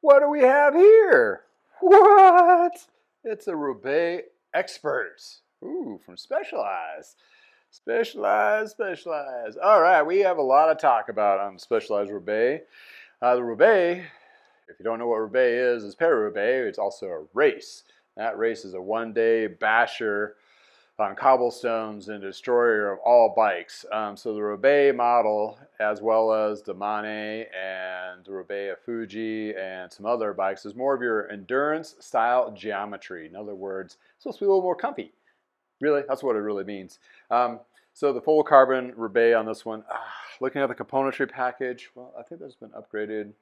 What do we have here? What? It's a Roubaix Expert. Ooh, from Specialized. Specialized. All right, we have a lot to talk about on Specialized Roubaix. The Roubaix, if you don't know what Roubaix is para-Roubaix. It's also a race. That race is a one-day basher on cobblestones and destroyer of all bikes. So the Roubaix model, as well as the Mane and the Roubaix Fuji and some other bikes, is more of your endurance style geometry. In other words, it's supposed to be a little more comfy. Really, that's what it really means. So the full carbon Roubaix on this one, looking at the componentry package, well, I think that's been upgraded.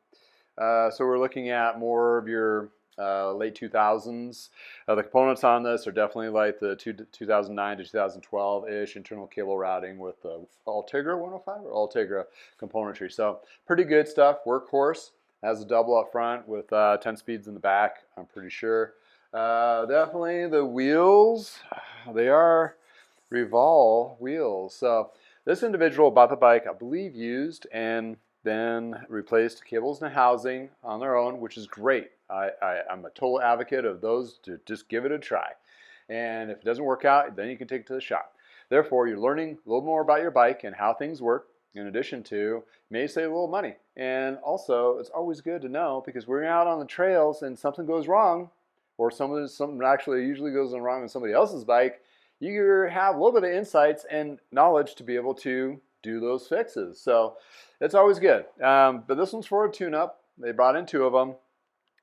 So we're looking at more of your late 2000s. The components on this are definitely like the 2009 to 2012-ish internal cable routing with the Ultegra 105 or Ultegra componentry. So pretty good stuff. Workhorse has a double up front with 10 speeds in the back, I'm pretty sure. Definitely the wheels, they are Revolve wheels. So this individual bought the bike, I believe, used and then replaced cables and housing on their own, which is great. I'm a total advocate of those to just give it a try. And if it doesn't work out, then you can take it to the shop. Therefore, you're learning a little more about your bike and how things work, in addition to may save a little money. And also, it's always good to know, because we're out on the trails and something goes wrong, or something actually usually goes wrong on somebody else's bike, you have a little bit of insights and knowledge to be able to do those fixes. So it's always good. But this one's for a tune-up. They brought in 2 of them.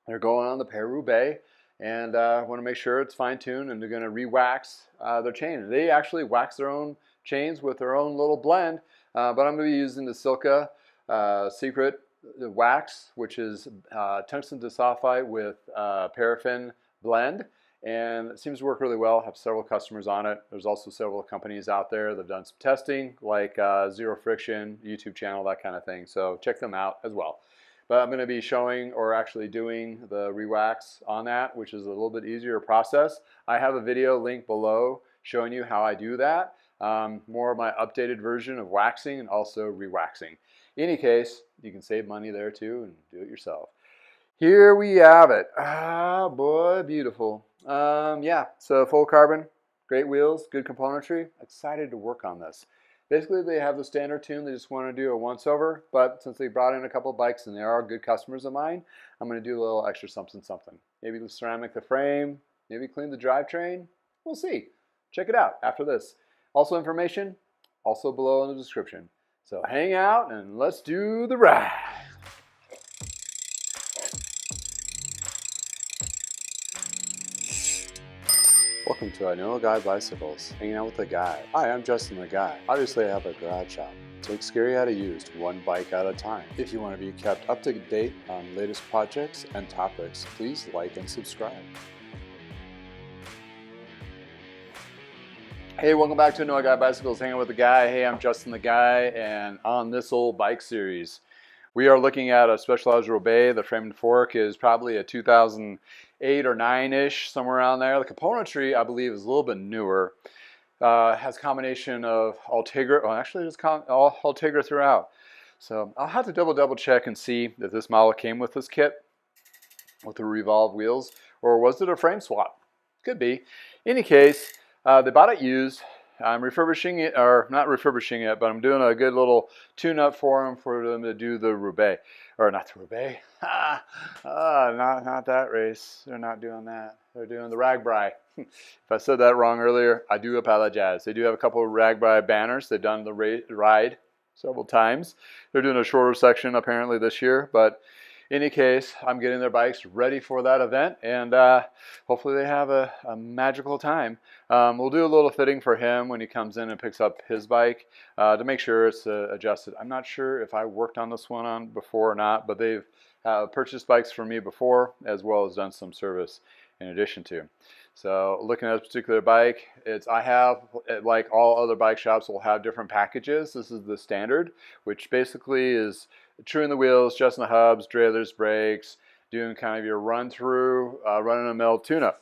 They're going on the para-Roubaix, and want to make sure it's fine-tuned, and they're going to re-wax their chain. They actually wax their own chains with their own little blend, but I'm going to be using the Silca Secret wax, which is tungsten disulfide with paraffin blend, and it seems to work really well. I have several customers on it. There's also several companies out there that have done some testing, like Zero Friction, YouTube channel, that kind of thing. So check them out as well. But I'm going to be showing, or actually doing, the re-wax on that, which is a little bit easier process. I have a video link below showing you how I do that. More of my updated version of waxing and also re-waxing. In any case, you can save money there too and do it yourself. Here we have it. Ah, boy, beautiful. Yeah, so full carbon, great wheels, good componentry. Excited to work on this. Basically, they have the standard tune. They just want to do a once-over, but since they brought in a couple of bikes and they are good customers of mine, I'm going to do a little extra something. Maybe ceramic the frame, maybe clean the drivetrain. We'll see. Check it out after this. Also information, also below in the description. So hang out and let's do the ride. Welcome to I Know a Guy Bicycles, hanging out with a guy. Hi, I'm Justin the Guy. Obviously I have a garage shop. Take scary out of used, one bike at a time. If you want to be kept up to date on latest projects and topics, please like and subscribe. Hey, welcome back to I Know a Guy Bicycles, hanging out with a guy. Hey, I'm Justin the Guy, and on this old bike series, we are looking at a Specialized Roubaix. The frame and fork is probably a 2008 or 9-ish, somewhere around there. The componentry, I believe, is a little bit newer. Has a combination of Ultegra, well, actually it's all Ultegra throughout. So I'll have to double check and see if this model came with this kit, with the Revolve wheels, or was it a frame swap? Could be. In any case, they bought it used. I'm refurbishing it, or not refurbishing it, but I'm doing a good little tune-up for them to do the Roubaix. Or not the Roubaix. Not that race. They're not doing that. They're doing the Ragbri. If I said that wrong earlier, I do apologize. They do have a couple of Ragbri banners. They've done the ride several times. They're doing a shorter section apparently this year, but in any case, I'm getting their bikes ready for that event, and hopefully they have a magical time. We'll do a little fitting for him when he comes in and picks up his bike to make sure it's adjusted. I'm not sure if I worked on this one before or not, but they've purchased bikes from me before, as well as done some service in addition to. So looking at this particular bike, I have, like all other bike shops, will have different packages. This is the standard, which basically is truing the wheels, adjusting the hubs, derailleurs, brakes, doing kind of your run-through, run-in-the-mill tune-up.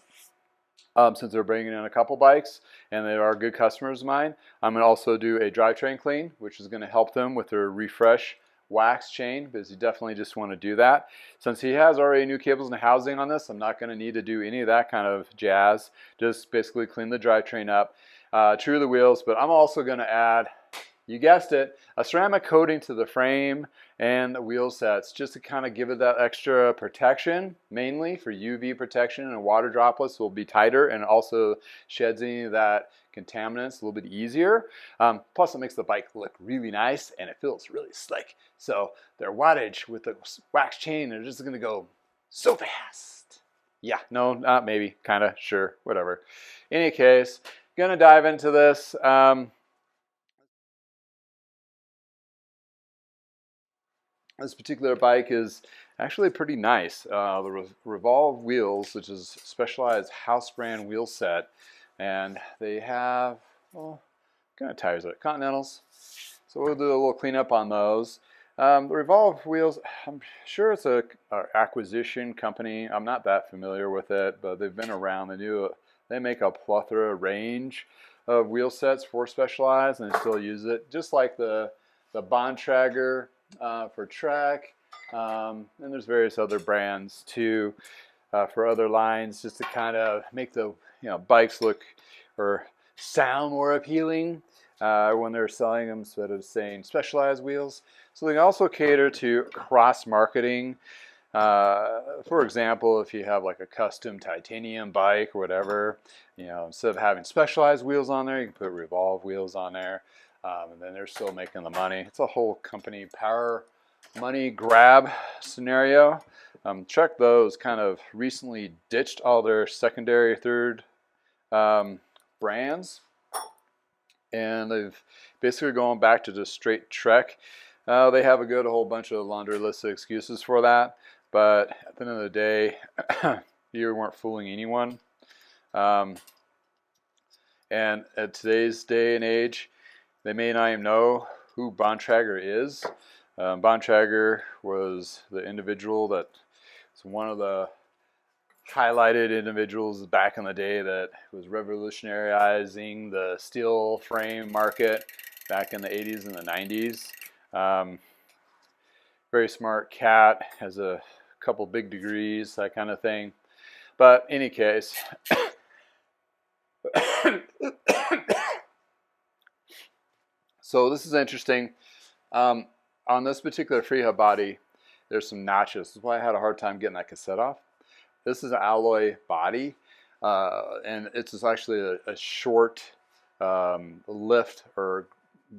Since they're bringing in a couple bikes and they are good customers of mine, I'm going to also do a drivetrain clean, which is going to help them with their refresh wax chain, because you definitely just want to do that. Since he has already new cables and housing on this, I'm not going to need to do any of that kind of jazz. Just basically clean the drivetrain up, true the wheels, but I'm also going to add, you guessed it, a ceramic coating to the frame and the wheel sets, just to kind of give it that extra protection, mainly for UV protection, and water droplets will be tighter, and also sheds any of that contaminants a little bit easier. Plus it makes the bike look really nice and it feels really slick. So their wattage with the wax chain, they're just gonna go so fast. Yeah, no, not maybe, kinda, sure, whatever. In any case, gonna dive into this. This particular bike is actually pretty nice. The Revolve wheels, which is Specialized house brand wheel set, and they have, well, what kind of tires are it? Continentals. So we'll do a little cleanup on those. The Revolve wheels, I'm sure it's a acquisition company. I'm not that familiar with it, but they've been around. They make a plethora range of wheel sets for Specialized, and they still use it, just like the Bontrager for Trek, and there's various other brands too for other lines, just to kind of make the bikes look or sound more appealing when they're selling them, instead of saying Specialized wheels. So they can also cater to cross marketing. For example, if you have like a custom titanium bike or whatever, instead of having Specialized wheels on there, you can put Revolve wheels on there. And then they're still making the money. It's a whole company power money grab scenario. Check those kind of recently ditched all their secondary, third brands, and they've basically gone back to just straight Trek. They have a whole bunch of laundry list of excuses for that, but at the end of the day, you weren't fooling anyone. And at today's day and age, they may not even know who Bontrager is. Bontrager was the individual that was one of the highlighted individuals back in the day that was revolutionizing the steel frame market back in the 80s and the 90s. Very smart cat, has a couple big degrees, that kind of thing. But in any case, so this is interesting. On this particular free hub body, there's some notches. This is why I had a hard time getting that cassette off. This is an alloy body, and it's actually a short lift or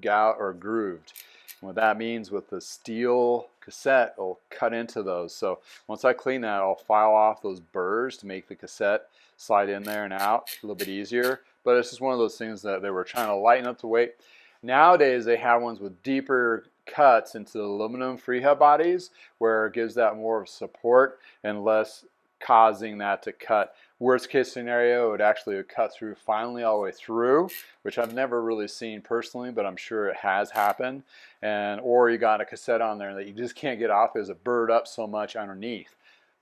gout or grooved. And what that means, with the steel cassette, it'll cut into those. So once I clean that, I'll file off those burrs to make the cassette slide in there and out a little bit easier. But it's just one of those things that they were trying to lighten up the weight. Nowadays, they have ones with deeper cuts into the aluminum free hub bodies, where it gives that more support and less causing that to cut. Worst case scenario, it would actually cut through finally all the way through, which I've never really seen personally, but I'm sure it has happened. Or you got a cassette on there that you just can't get off because it burred up so much underneath.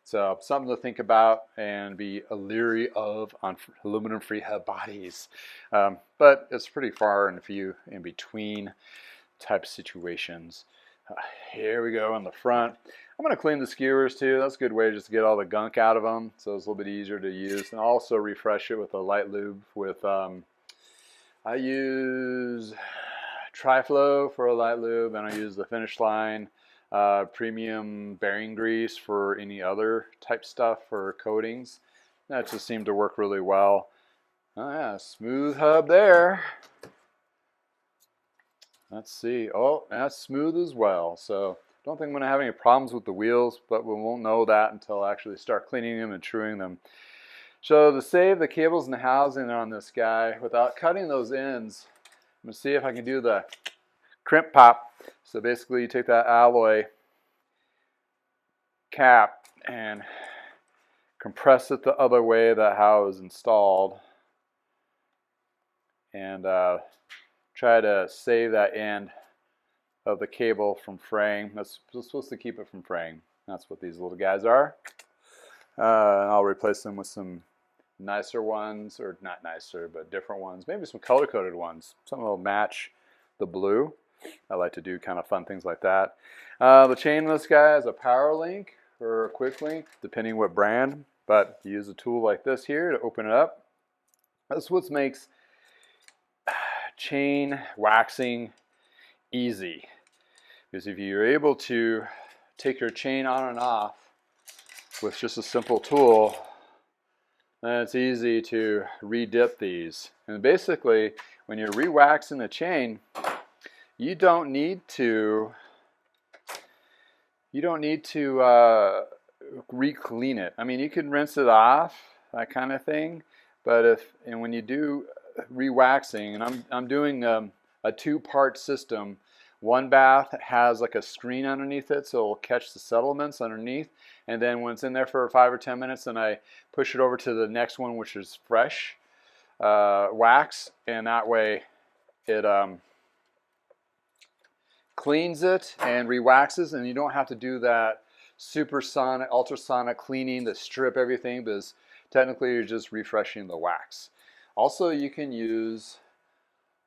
So something to think about and be leery of on aluminum free hub bodies. But it's pretty far and few in between type situations. Here we go on the front. I'm going to clean the skewers too. That's a good way just to get all the gunk out of them, so it's a little bit easier to use. And also refresh it with a light lube with, I use Triflow for a light lube, and I use the Finish Line premium bearing grease for any other type stuff for coatings. That just seemed to work really well. Oh yeah, smooth hub there. Let's see. Oh, that's smooth as well. So don't think I'm going to have any problems with the wheels, but we won't know that until I actually start cleaning them and truing them. So to save the cables and the housing on this guy without cutting those ends, I'm going to see if I can do the crimp pop. So basically you take that alloy cap and compress it the other way that how it was installed, and try to save that end of the cable from fraying. That's supposed to keep it from fraying. That's what these little guys are. And I'll replace them with some nicer ones, or not nicer, but different ones. Maybe some color-coded ones. Something that'll match the blue. I like to do kind of fun things like that. The chain on this guy has a power link or a quick link, depending what brand, but you use a tool like this here to open it up. That's what makes chain waxing easy, because if you're able to take your chain on and off with just a simple tool, then it's easy to re-dip these. And basically, when you're re-waxing the chain, you don't need to re-clean it. I mean, you can rinse it off, that kind of thing. But when you do re-waxing, and I'm doing a two-part system. One bath has like a screen underneath it, so it'll catch the settlements underneath. And then when it's in there for 5 or 10 minutes, then I push it over to the next one, which is fresh wax, and that way it cleans it and re-waxes, and you don't have to do that supersonic, ultrasonic cleaning to strip everything, because technically you're just refreshing the wax. Also, you can use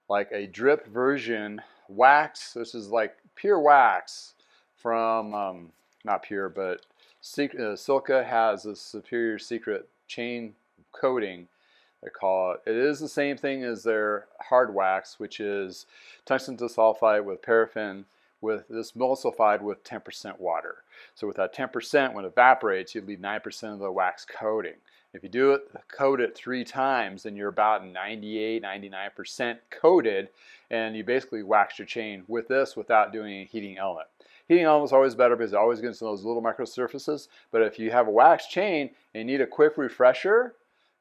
like a drip version wax. This is like pure wax from, not pure, but Silka has a superior secret chain coating, they call it. It is the same thing as their hard wax, which is tungsten disulfide with paraffin, with this emulsified with 10% water. So with that 10%, when it evaporates, you leave 9% of the wax coating. If you do it, coat it 3 times, then you're about 98, 99% coated, and you basically wax your chain with this without doing a heating element. Heating element is always better because it always gets to those little micro surfaces. But if you have a wax chain and you need a quick refresher,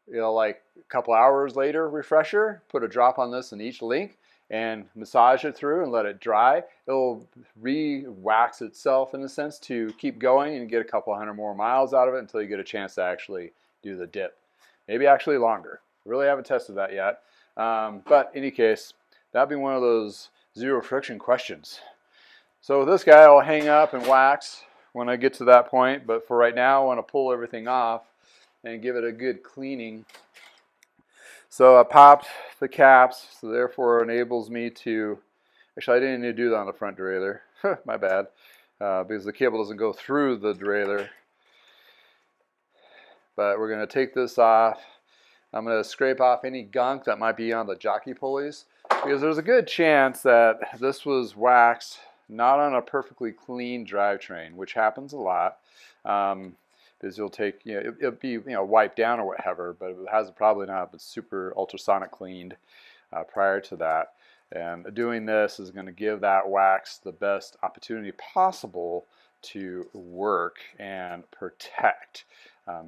like a couple hours later refresher, put a drop on this in each link and massage it through and let it dry. It'll re-wax itself in a sense to keep going and get a couple 100 more miles out of it until you get a chance to actually do the dip. Maybe actually longer. Really haven't tested that yet. But in any case, that'd be one of those zero friction questions. So this guy I'll hang up and wax when I get to that point, but for right now I want to pull everything off and give it a good cleaning. So I popped the caps, so therefore enables me to, actually I didn't need to do that on the front derailleur, my bad, because the cable doesn't go through the derailleur. But we're going to take this off. I'm going to scrape off any gunk that might be on the jockey pulleys, because there's a good chance that this was waxed not on a perfectly clean drivetrain, which happens a lot. Because you'll take, it'll be wiped down or whatever, but it has probably not been super ultrasonic cleaned prior to that. And doing this is going to give that wax the best opportunity possible to work and protect,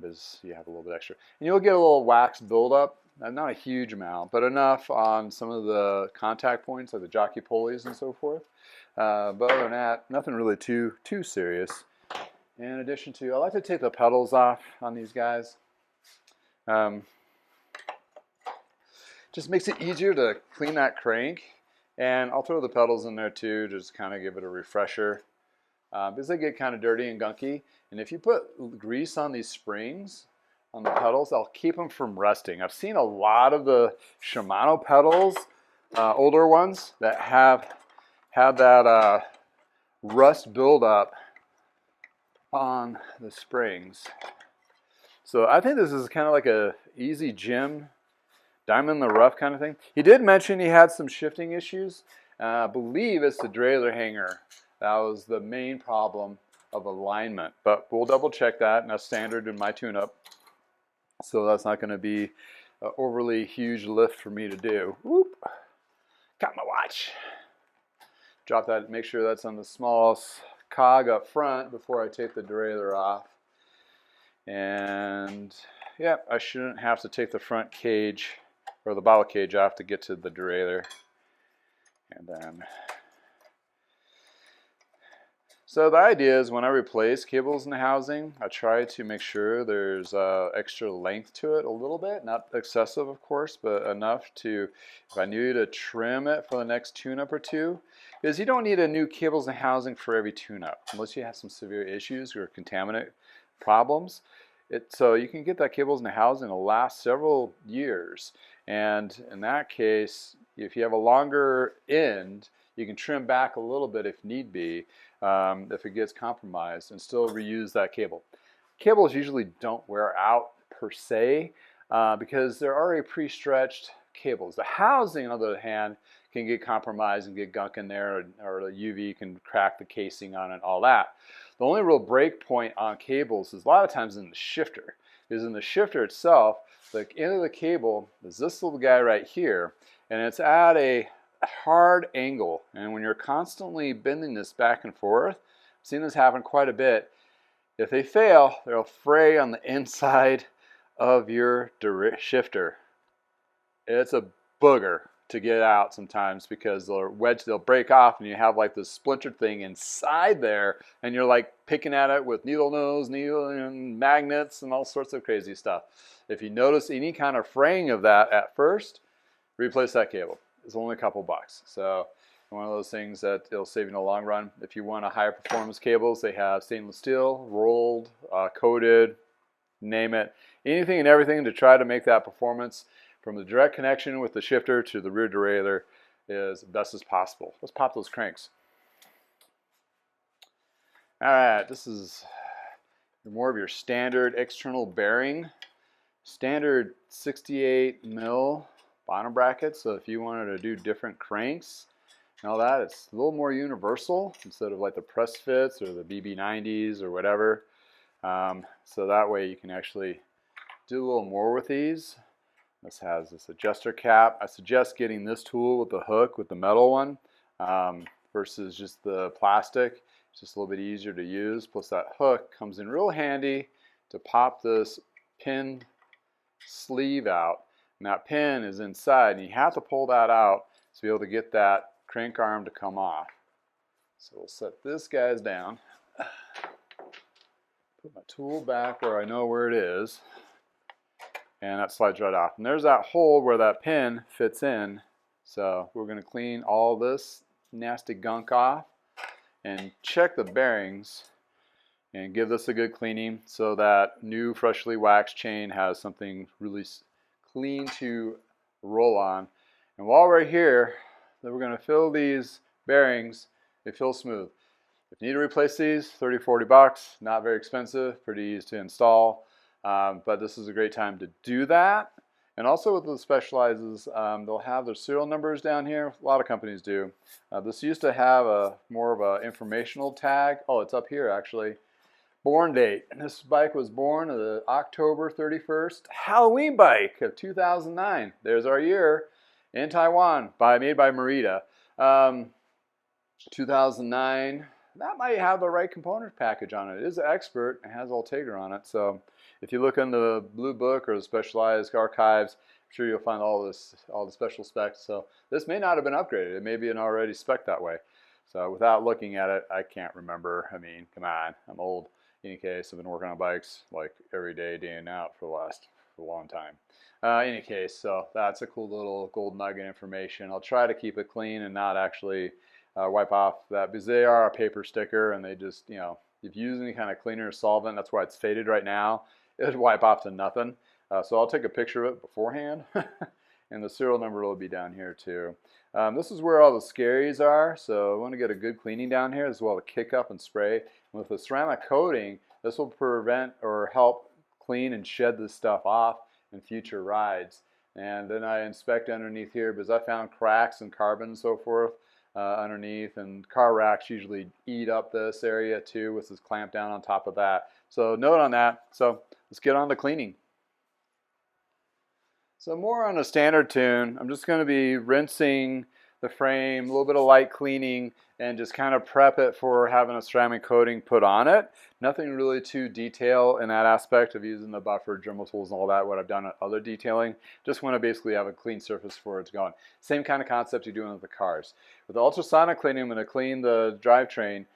because you have a little bit extra. And you'll get a little wax buildup, not a huge amount, but enough on some of the contact points like the jockey pulleys and so forth. But other than that, nothing really too serious. In addition to, I like to take the pedals off on these guys. Just makes it easier to clean that crank. And I'll throw the pedals in there too, just kind of give it a refresher. Because they get kind of dirty and gunky. And if you put grease on these springs, on the pedals, they'll keep them from rusting. I've seen a lot of the Shimano pedals, older ones, that have that rust buildup on the springs. So I think this is kind of like a easy gym, diamond in the rough kind of thing. He did mention he had some shifting issues. I believe it's the derailleur hanger. That was the main problem of alignment. But we'll double check that, and that's standard in my tune-up. So that's not going to be an overly huge lift for me to do. Whoop. Got my watch. Drop that, make sure that's on the smallest cog up front before I take the derailleur off. And yeah, I shouldn't have to take the front cage or the bottle cage off to get to the derailleur. And then, so the idea is when I replace cables in the housing, I try to make sure there's extra length to it a little bit, not excessive of course, but enough to, if I need to trim it for the next tune-up or two, because you don't need a new cables and housing for every tune-up unless you have some severe issues or contaminant problems. So you can get that cables and the housing to last several years, and in that case, if you have a longer end, You can trim back a little bit if need be, if it gets compromised, and still reuse that cable. Cables usually don't wear out per se because they're already pre-stretched cables. The housing, on the other hand, can get compromised and get gunk in there, or the UV can crack the casing on it, all that. The only real break point on cables is a lot of times in the shifter. Because in the shifter itself, the end of the cable is this little guy right here, and it's at a hard angle. And when you're constantly bending this back and forth, I've seen this happen quite a bit. If they fail, they'll fray on the inside of your shifter. It's a booger to get out sometimes because they'll break off and you have like this splintered thing inside there, and you're like picking at it with needle nose, needle and magnets and all sorts of crazy stuff. If you notice any kind of fraying of that at first, replace that cable. It's only a couple bucks. So one of those things that it'll save you in the long run. If you want a higher performance cables, they have stainless steel, rolled, coated, name it. Anything and everything to try to make that performance from the direct connection with the shifter to the rear derailleur is best as possible. Let's pop those cranks. All right, this is more of your standard external bearing. Standard 68 mil bottom bracket, so if you wanted to do different cranks and all that, it's a little more universal instead of like the press fits or the BB90s or whatever. So that way you can actually do a little more with these. This has this adjuster cap. I suggest getting this tool with the hook, with the metal one, versus just the plastic. It's just a little bit easier to use. Plus that hook comes in real handy to pop this pin sleeve out. And that pin is inside, and you have to pull that out to be able to get that crank arm to come off. So we'll set this guys down. Put my tool back where I know where it is. And that slides right off. And there's that hole where that pin fits in. So we're going to clean all this nasty gunk off and check the bearings and give this a good cleaning so that new freshly waxed chain has something really clean to roll on. And while we're here, then we're going to fill these bearings. They feel smooth. If you need to replace these, 30, 40 bucks, not very expensive, pretty easy to install. But this is a great time to do that. And also with the Specializes, they'll have their serial numbers down here. A lot of companies do. This used to have more of an informational tag. Oh, it's up here actually. Born date. And this bike was born on October 31st. Halloween bike of 2009. There's our year in Taiwan, made by Merida. 2009. That might have the right component package on it. It is an Expert. It has Ultegra on it. So if you look in the blue book or the Specialized archives, I'm sure you'll find all the special specs. So this may not have been upgraded. It may be an already spec that way. So without looking at it, I can't remember. I mean, come on, I'm old. In any case, I've been working on bikes like every day, day in and out for a long time. In any case, so that's a cool little gold nugget information. I'll try to keep it clean and not actually wipe off that, because they are a paper sticker and they just, you know, if you use any kind of cleaner or solvent, that's why it's faded right now, it would wipe off to nothing. So I'll take a picture of it beforehand and the serial number will be down here too. This is where all the scaries are, so I want to get a good cleaning down here as well to kick up and spray. And with the ceramic coating, this will prevent or help clean and shed this stuff off in future rides. And then I inspect underneath here because I found cracks and carbon and so forth underneath, and car racks usually eat up this area too with this clamp down on top of that. So note on that. So let's get on to cleaning. So more on a standard tune, I'm just going to be rinsing the frame, a little bit of light cleaning, and just kind of prep it for having a ceramic coating put on it. Nothing really too detailed in that aspect of using the buffer, Dremel tools and all that, what I've done at other detailing. Just want to basically have a clean surface for it's going. Same kind of concept you're doing with the cars. With the ultrasonic cleaning, I'm going to clean the drivetrain.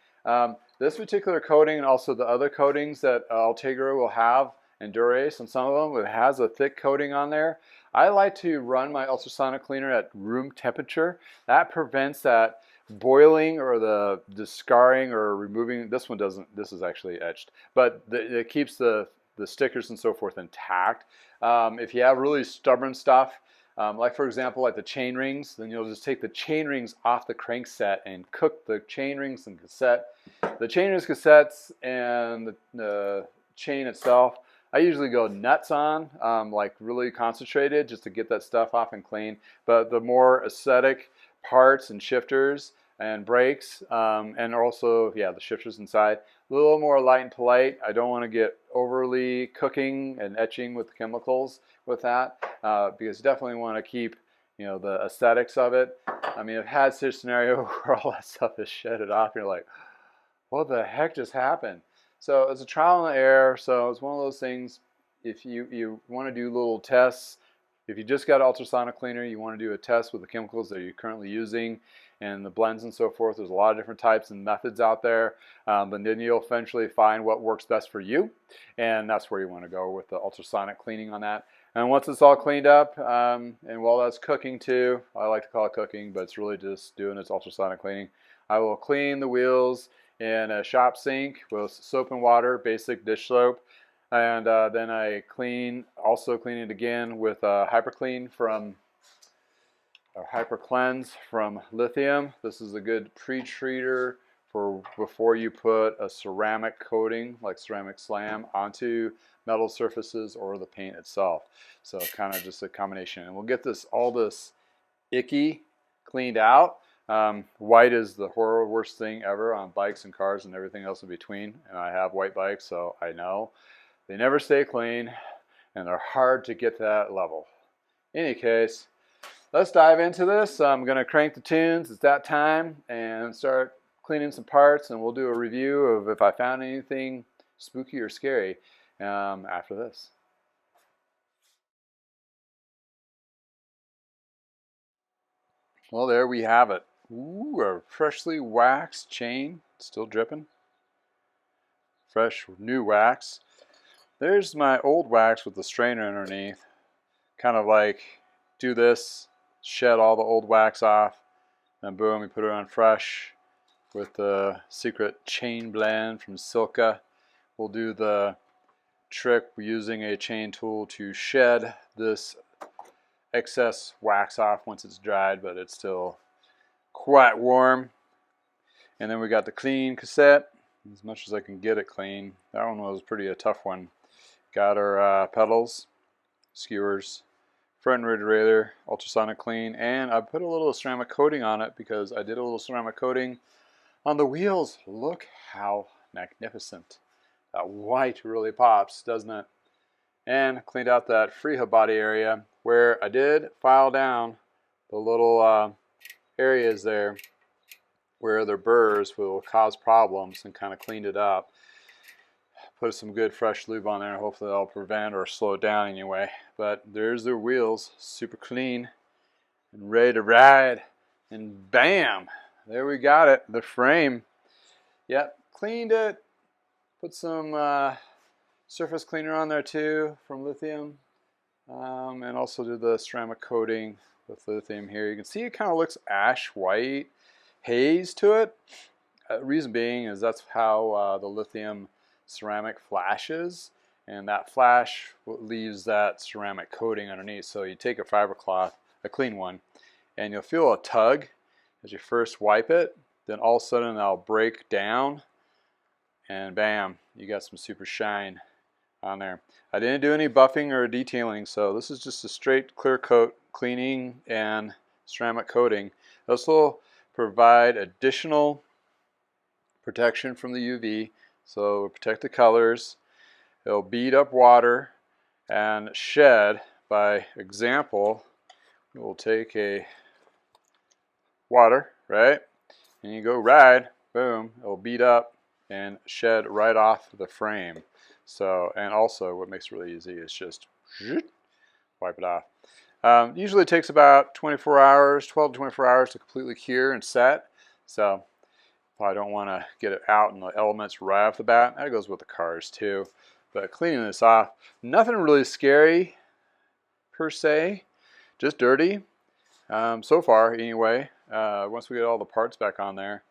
This particular coating and also the other coatings that Ultegra will have, and Dura-Ace, and some of them, it has a thick coating on there. I like to run my ultrasonic cleaner at room temperature. That prevents that boiling or the scarring or removing. This one doesn't, this is actually etched, but it keeps the stickers and so forth intact. If you have really stubborn stuff, Like for example, like the chain rings, then you'll just take the chain rings off the crankset and cook the chain rings and cassette. The chain rings, cassettes, and the chain itself, I usually go nuts on, like really concentrated just to get that stuff off and clean. But the more aesthetic parts and shifters and brakes, and also, yeah, the shifters inside, a little more light and polite. I don't want to get overly cooking and etching with chemicals with that, because you definitely want to keep, you know, the aesthetics of it. I mean, I've had such a scenario where all that stuff is shedded off, and you're like, what the heck just happened? So it's a trial and error. So it's one of those things, if you want to do little tests, if you just got an ultrasonic cleaner, you want to do a test with the chemicals that you're currently using and the blends and so forth. There's a lot of different types and methods out there, but then you'll eventually find what works best for you, and that's where you want to go with the ultrasonic cleaning on that. And once it's all cleaned up, and while that's cooking too, I like to call it cooking, but it's really just doing its ultrasonic cleaning, I will clean the wheels in a shop sink with soap and water, basic dish soap. And then I also clean it again with Hyper Cleanse from Lithium. This is a good pre-treater for before you put a ceramic coating like ceramic slam onto metal surfaces or the paint itself. So kind of just a combination. And we'll get all this icky cleaned out. White is the worst thing ever on bikes and cars and everything else in between. And I have white bikes, so I know. They never stay clean, and they're hard to get to that level. In any case, let's dive into this. I'm going to crank the tunes. It's that time, and start cleaning some parts, and we'll do a review of if I found anything spooky or scary after this. Well, there we have it. Ooh, a freshly waxed chain, still dripping. Fresh, new wax. There's my old wax with the strainer underneath. Kind of like do this, shed all the old wax off, and boom, we put it on fresh with the secret chain blend from Silka. We'll do the trick using a chain tool to shed this excess wax off once it's dried, but it's still quite warm. And then we got the clean cassette, as much as I can get it clean. That one was a tough one. Got our pedals, skewers, front and rear derailleur, ultrasonic clean, and I put a little ceramic coating on it because I did a little ceramic coating on the wheels. Look how magnificent. That white really pops, doesn't it? And cleaned out that freehub body area where I did file down the little areas there where the burrs will cause problems, and kind of cleaned it up. Put some good fresh lube on there, hopefully that'll prevent or slow it down anyway. But there's their wheels, super clean and ready to ride. And bam, there we got it, the frame. Yep, cleaned it. Put some surface cleaner on there too from Lithium, and also did the ceramic coating with Lithium here. You can see it kind of looks ash white haze to it. Reason being is that's how the Lithium ceramic flashes, and that flash leaves that ceramic coating underneath. So you take a fiber cloth, a clean one, and you'll feel a tug as you first wipe it, then all of a sudden that'll break down, and bam, you got some super shine on there. I didn't do any buffing or detailing, so this is just a straight clear coat cleaning and ceramic coating. This will provide additional protection from the UV. So it'll protect the colors, it'll bead up water and shed. By example, we'll take a water, right, and you go ride, boom, it'll bead up and shed right off the frame. So, and also what makes it really easy is just wipe it off. Usually it takes about 24 hours, 12 to 24 hours to completely cure and set. So I don't want to get it out in the elements right off the bat. That goes with the cars too. But cleaning this off, nothing really scary per se, just dirty. So far anyway. Once we get all the parts back on there,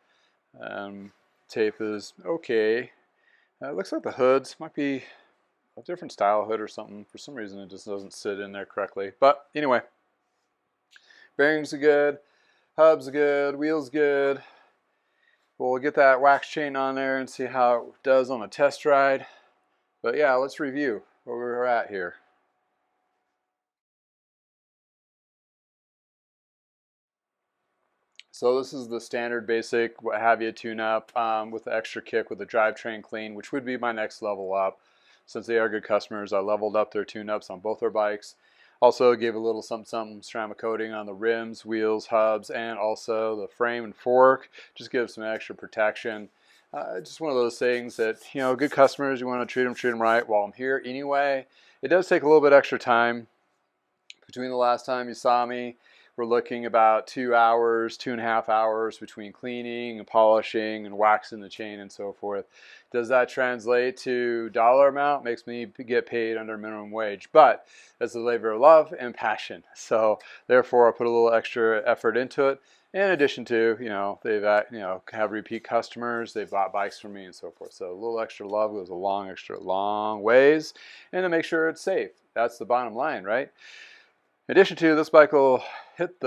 tape is okay. It looks like the hoods might be a different style hood or something. For some reason it just doesn't sit in there correctly. But anyway, Bearings are good, hubs are good, wheels good. We'll get that wax chain on there and see how it does on a test ride. But yeah, let's review where we're at here. So this is the standard basic what have you tune-up with the extra kick with the drivetrain clean, which would be my next level up. Since they are good customers, I leveled up their tune-ups on both their bikes. Also gave a little something ceramic coating on the rims, wheels, hubs, and also the frame and fork. Just give some extra protection. Just one of those things that, you know, good customers, you want to treat them right while I'm here anyway. It does take a little bit extra time. Between the last time you saw me, we're looking about 2 hours, 2.5 hours between cleaning and polishing and waxing the chain and so forth. Does that translate to dollar amount? Makes me get paid under minimum wage, but it's a labor of love and passion. So therefore, I put a little extra effort into it. In addition to, you know, they've have repeat customers, they've bought bikes from me and so forth. So a little extra love goes a long ways, and to make sure it's safe. That's the bottom line, right? In addition to, this bike will hit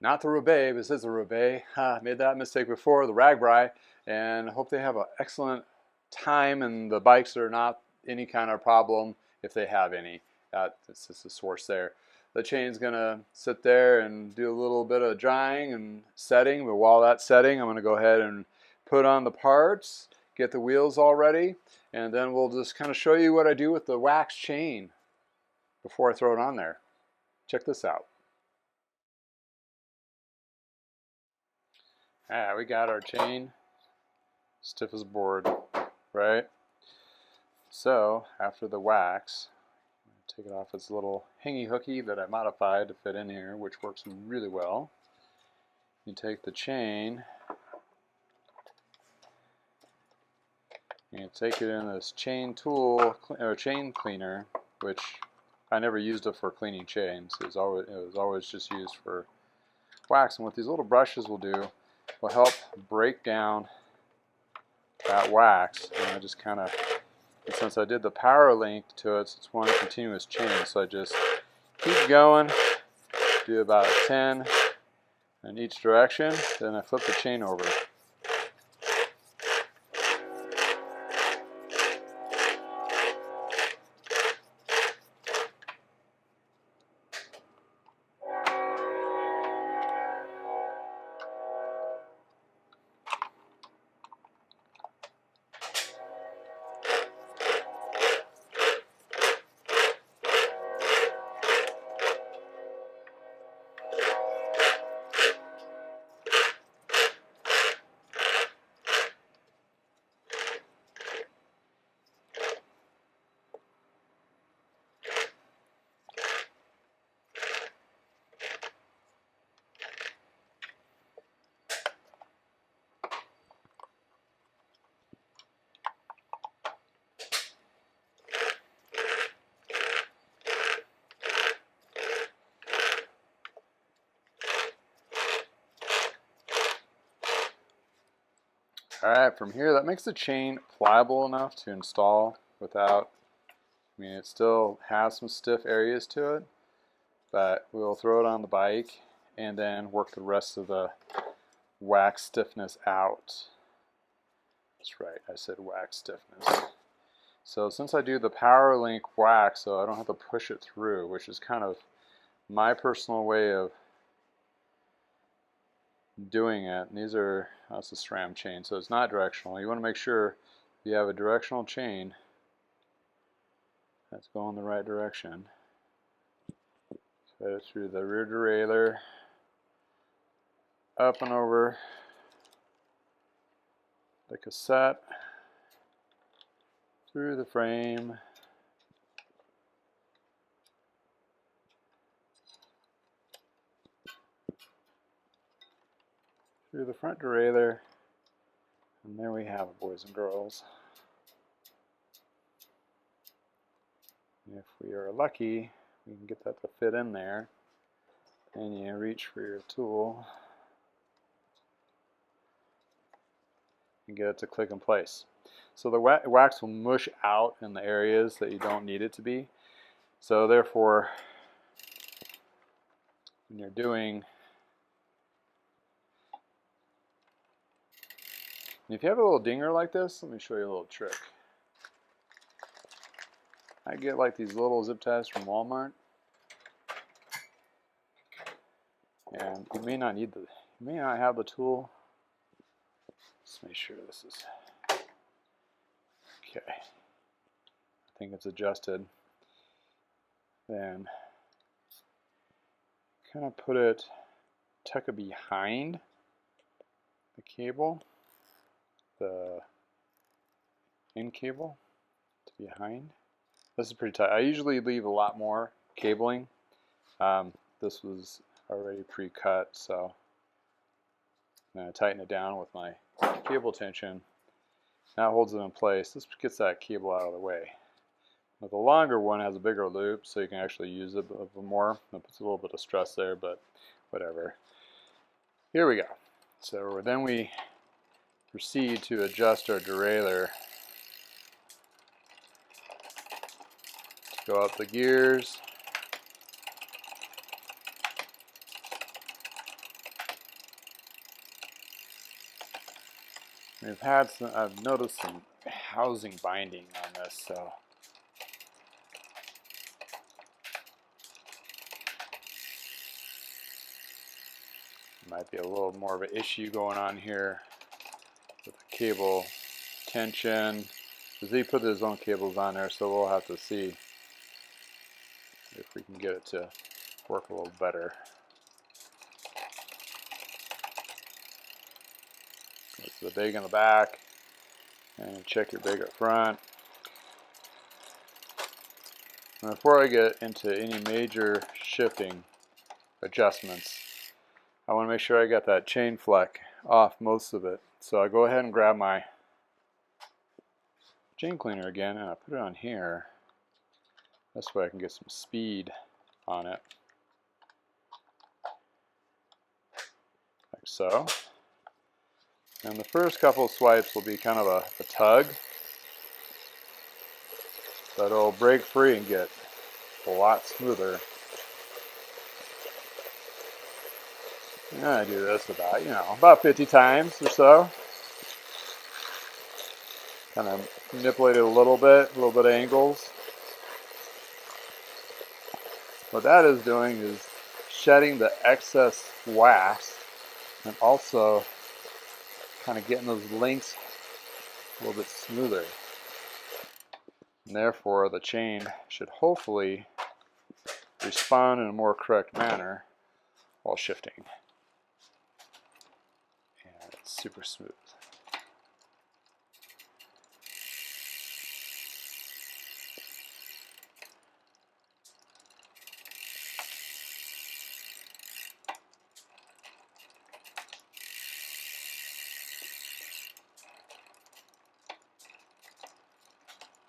not the Roubaix, but this is the Roubaix. Made that mistake before, the Ragbri, and hope they have an excellent time and the bikes are not any kind of problem if they have any. That's just the source there. The chain's gonna sit there and do a little bit of drying and setting, but while that's setting, I'm gonna go ahead and put on the parts, get the wheels all ready, and then we'll just kind of show you what I do with the wax chain before I throw it on there. Check this out. We got our chain stiff as a board, right? So after the wax, take it off its little hingy hooky that I modified to fit in here, which works really well. You take the chain and take it in this chain tool or chain cleaner, which I never used it for cleaning chains. It was always just used for wax. And what these little brushes will do will help break down that wax. And I just kind of, since I did the power link to it, it's one continuous chain, so I just keep going, do about 10 in each direction, then I flip the chain over. Alright, from here, that makes the chain pliable enough to install without, I mean, it still has some stiff areas to it, but we'll throw it on the bike and then work the rest of the wax stiffness out. That's right, I said wax stiffness. So since I do the power link wax, so I don't have to push it through, which is kind of my personal way of doing it. And that's a SRAM chain, so it's not directional. You want to make sure you have a directional chain that's going the right direction. Thread it through the rear derailleur, up and over the cassette, through the frame, through the front derailleur, and there we have it, boys and girls. If we are lucky, we can get that to fit in there, and you reach for your tool and get it to click in place. So the wax will mush out in the areas that you don't need it to be. So therefore, when you're doing, if you have a little dinger like this, let me show you a little trick. I get like these little zip ties from Walmart, and you may not have the tool. Let's make sure this is okay. I think it's adjusted. Then kind of tuck it behind the cable, the end cable to behind. This is pretty tight. I usually leave a lot more cabling. This was already pre-cut, so I'm going to tighten it down with my cable tension. That holds it in place. This gets that cable out of the way. But the longer one has a bigger loop, so you can actually use it a little bit more. It puts a little bit of stress there, but whatever. Here we go. So then we proceed to adjust our derailleur. Go up the gears. I've noticed some housing binding on this, so might be a little more of an issue going on here with the cable tension, because he put his own cables on there, so we'll have to see if we can get it to work a little better. It's the big in the back, and check your big up front. And before I get into any major shifting adjustments, I want to make sure I got that chain fleck off most of it. So I go ahead and grab my chain cleaner again, and I put it on here. This way I can get some speed on it, like so. And the first couple of swipes will be kind of a tug, but it'll break free and get a lot smoother. And I do this about 50 times or so. Kind of manipulate it a little bit of angles. What that is doing is shedding the excess wax and also kind of getting those links a little bit smoother. And therefore, the chain should hopefully respond in a more correct manner while shifting. And it's super smooth.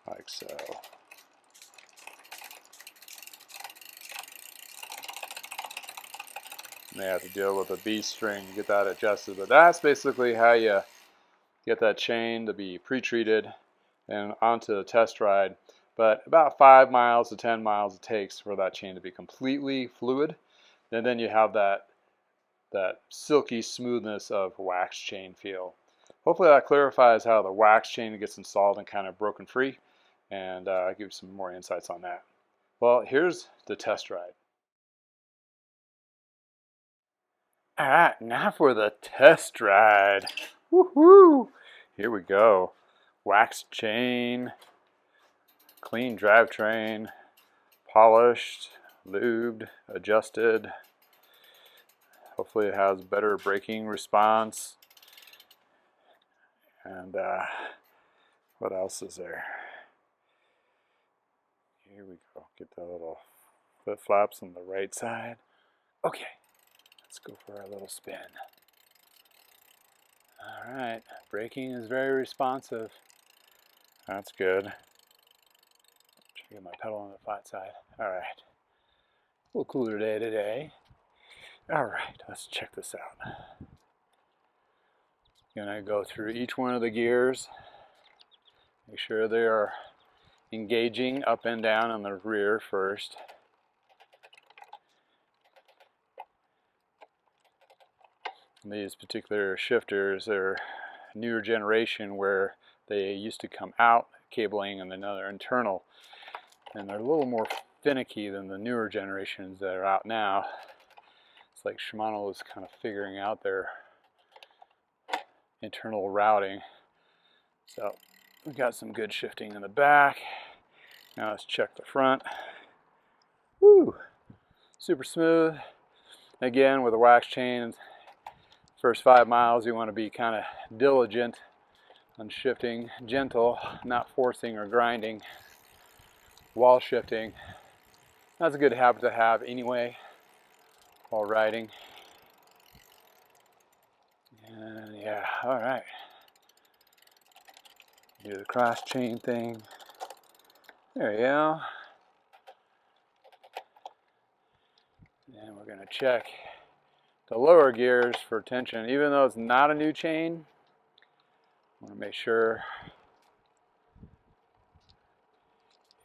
Like so. May have to deal with a B string to get that adjusted, but that's basically how you get that chain to be pre-treated and onto a test ride. But about 5 miles to 10 miles it takes for that chain to be completely fluid, and then you have that silky smoothness of wax chain feel. Hopefully that clarifies how the wax chain gets installed and kind of broken free, and I'll give you some more insights on that. Well, here's the test ride. All right, now for the test ride. Woohoo! Here we go. Wax chain, clean drivetrain, polished, lubed, adjusted. Hopefully it has better braking response. And what else is there? Here we go. Get the little foot flaps on the right side. Okay. Let's go for our little spin. All right, braking is very responsive. That's good. Try to get my pedal on the flat side. All right, a little cooler day today. All right, let's check this out. Gonna go through each one of the gears. Make sure they are engaging up and down on the rear first. These particular shifters are newer generation where they used to come out cabling and then they're internal, and they're a little more finicky than the newer generations that are out now. It's like Shimano is kind of figuring out their internal routing. So we've got some good shifting in the back. Now let's check the front. Woo! Super smooth. Again, with a wax chain, first 5 miles you want to be kind of diligent on shifting, gentle, not forcing or grinding while shifting. That's a good habit to have anyway while riding. And yeah, all right. Do the cross chain thing. There we go. And we're going to check the lower gears for tension. Even though it's not a new chain, I want to make sure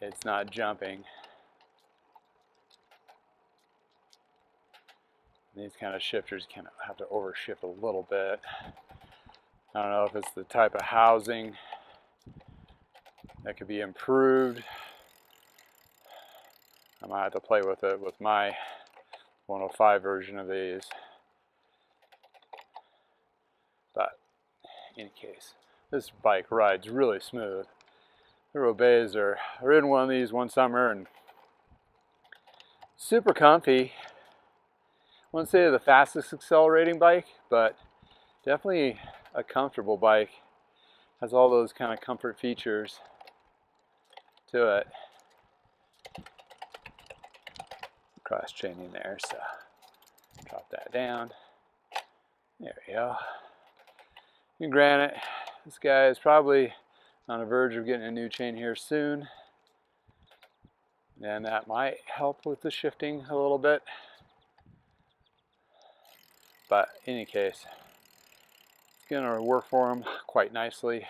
it's not jumping. These kind of shifters kind of have to overshift a little bit. I don't know if it's the type of housing that could be improved. I might have to play with it with my 105 version of these. But in any case, this bike rides really smooth. The Roubaix I ridden one of these one summer and super comfy. I wouldn't say the fastest accelerating bike, but definitely a comfortable bike. Has all those kind of comfort features to it. Cross chaining there, so drop that down. There we go. And granted, this guy is probably on the verge of getting a new chain here soon, and that might help with the shifting a little bit. But in any case, it's going to work for him quite nicely.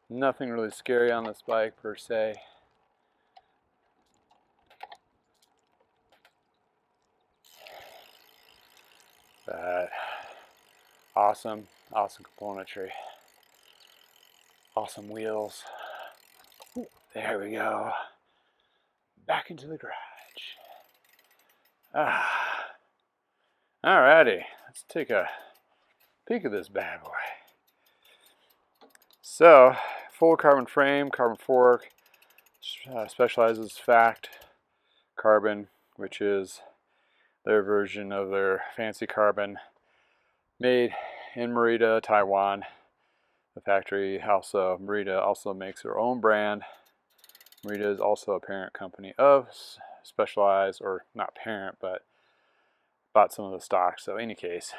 Nothing really scary on this bike per se. But awesome componentry. Awesome wheels. Ooh, there we go. Back into the garage. Alrighty, let's take a peek at this bad boy. So, full carbon frame, carbon fork, Specialized Fact carbon, which is their version of their fancy carbon, made in Merida, Taiwan. The factory also, Merida also makes their own brand. Merida is also a parent company of Specialized, or not parent, but bought some of the stock. So in any case,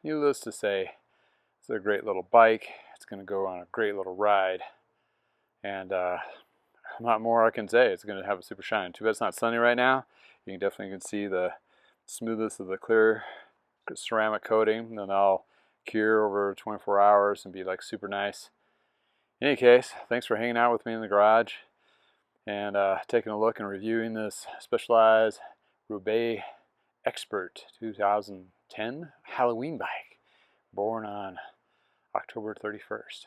needless to say, it's a great little bike. It's going to go on a great little ride, and not more I can say. It's going to have a super shine. Too bad it's not sunny right now. You can definitely see the smoothness of the clear ceramic coating. Then I'll cure over 24 hours and be like super nice. In any case, thanks for hanging out with me in the garage and taking a look and reviewing this Specialized Roubaix Expert 2010 Halloween bike, born on October 31st.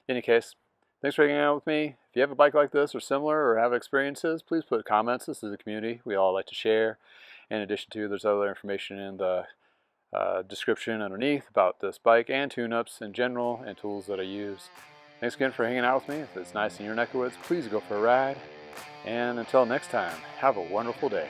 In any case, thanks for hanging out with me. If you have a bike like this or similar or have experiences, please put comments. This is a community we all like to share. In addition to, there's other information in the description underneath about this bike and tune-ups in general and tools that I use. Thanks again for hanging out with me. If it's nice in your neck of the woods, please go for a ride. And until next time, have a wonderful day.